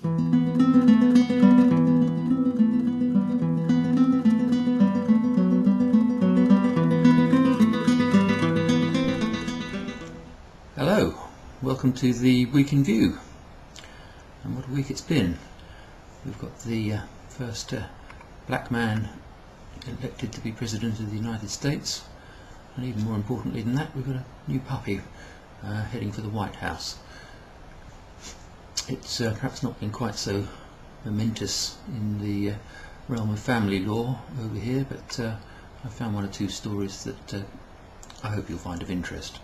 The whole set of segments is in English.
Hello, welcome to the Week in View. And what a week it's been. We've got the first black man elected to be President of the United States, and even more importantly than that, we've got a new puppy heading for the White House. It's perhaps not been quite so momentous in the realm of family law over here, but I found one or two stories that I hope you'll find of interest.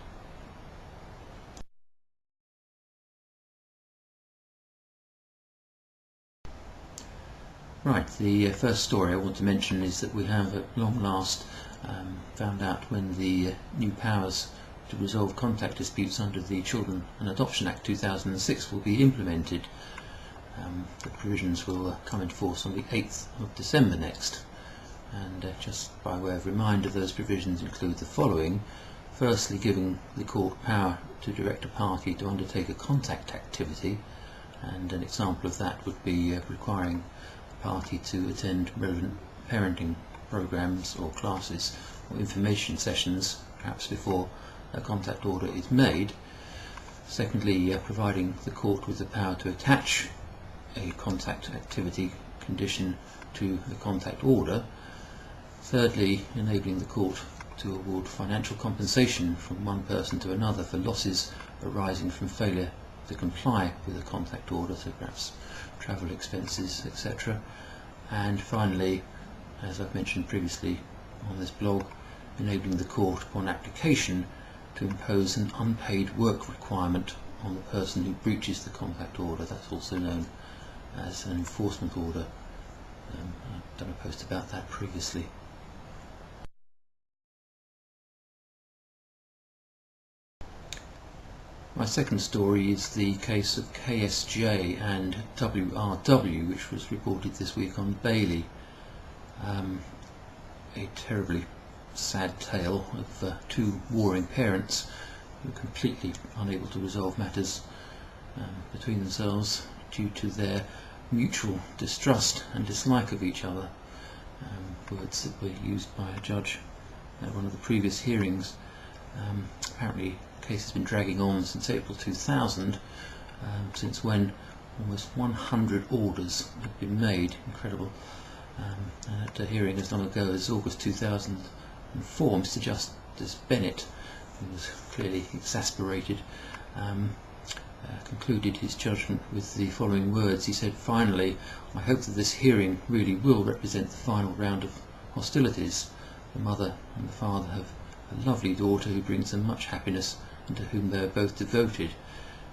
Right, the first story I want to mention is that we have at long last found out when the new powers to resolve contact disputes under the Children and Adoption Act 2006 will be implemented. The provisions will come into force on the 8th of December next, and just by way of reminder, those provisions include the following. Firstly, giving the court power to direct a party to undertake a contact activity, and an example of that would be requiring a party to attend relevant parenting programs or classes or information sessions, perhaps before a contact order is made. Secondly, providing the court with the power to attach a contact activity condition to the contact order. Thirdly, enabling the court to award financial compensation from one person to another for losses arising from failure to comply with a contact order, so perhaps travel expenses, etc. And finally, as I've mentioned previously on this blog, enabling the court upon application to impose an unpaid work requirement on the person who breaches the contact order. That's also known as an enforcement order. I've done a post about that previously. My second story is the case of KSJ and WRW, which was reported this week on Bailey. A terribly sad tale of two warring parents who are completely unable to resolve matters between themselves due to their mutual distrust and dislike of each other. Words that were used by a judge at one of the previous hearings. Apparently the case has been dragging on since April 2000, since when almost 100 orders have been made. Incredible. At a hearing as long ago as August 2004, Mr. Justice Bennett, who was clearly exasperated, concluded his judgment with the following words. He said, "Finally, I hope that this hearing really will represent the final round of hostilities. The mother and the father have a lovely daughter who brings them much happiness and to whom they are both devoted.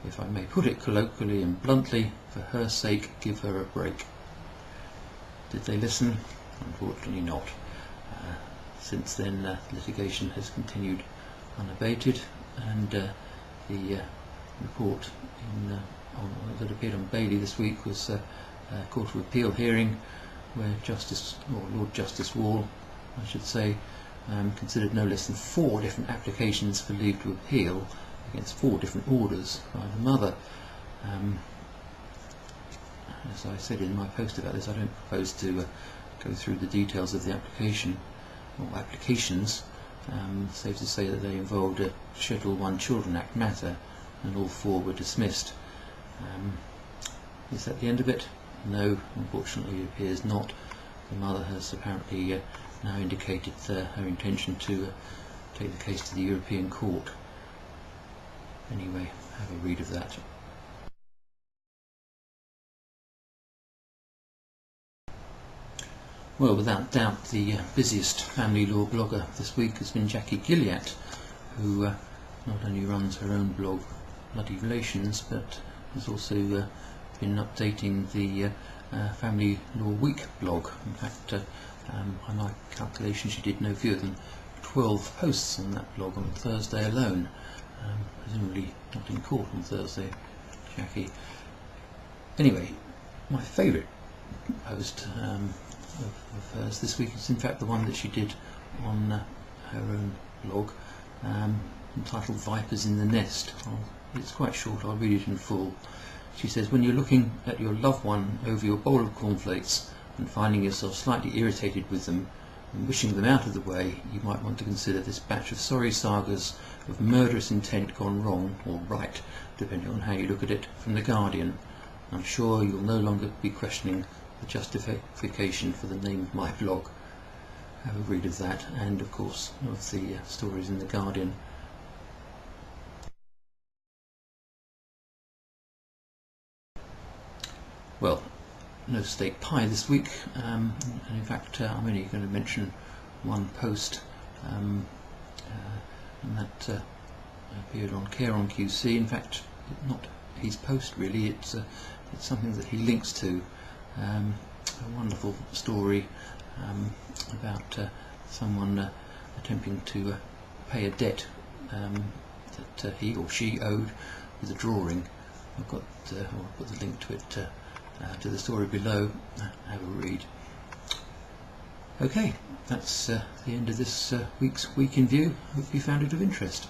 If I may put it colloquially and bluntly, for her sake, give her a break." Did they listen? Unfortunately not. Since then, litigation has continued unabated, and the report that appeared on Bailey this week was a Court of Appeal hearing where Lord Justice Wall, I should say, considered no less than 4 different applications for leave to appeal against 4 different orders by the mother. As I said in my post about this, I don't propose to go through the details of the application or applications. Safe to say that they involved a Schedule 1 Children Act matter, and all 4 were dismissed. Is that the end of it? No, unfortunately it appears not. The mother has apparently now indicated her intention to take the case to the European Court. Anyway, have a read of that. Well, without doubt, the busiest family law blogger this week has been Jackie Gilliatt, who not only runs her own blog, Bloody Relations, but has also been updating the Family Law Week blog. In fact, by my calculation, she did no fewer than 12 posts on that blog on Thursday alone. Presumably not in court on Thursday, Jackie. Anyway, my favourite post of hers this week is in fact the one that she did on her own blog, entitled Vipers in the Nest. It's quite short, I'll read it in full. She says, when you're looking at your loved one over your bowl of cornflakes and finding yourself slightly irritated with them and wishing them out of the way, you might want to consider this batch of sorry sagas of murderous intent gone wrong, or right, depending on how you look at it, from The Guardian. I'm sure you'll no longer be questioning the justification for the name of my blog. Have a read of that, and of course of the stories in The Guardian. Well, no steak pie this week, and in fact I'm only going to mention one post, and that appeared on Care on QC. In fact, not his post really, it's something that he links to, a wonderful story about someone attempting to pay a debt that he or she owed with a drawing. I'll put the link to it to the story below. Have a read. Okay, that's the end of this week's Week in View. Hope you found it of interest.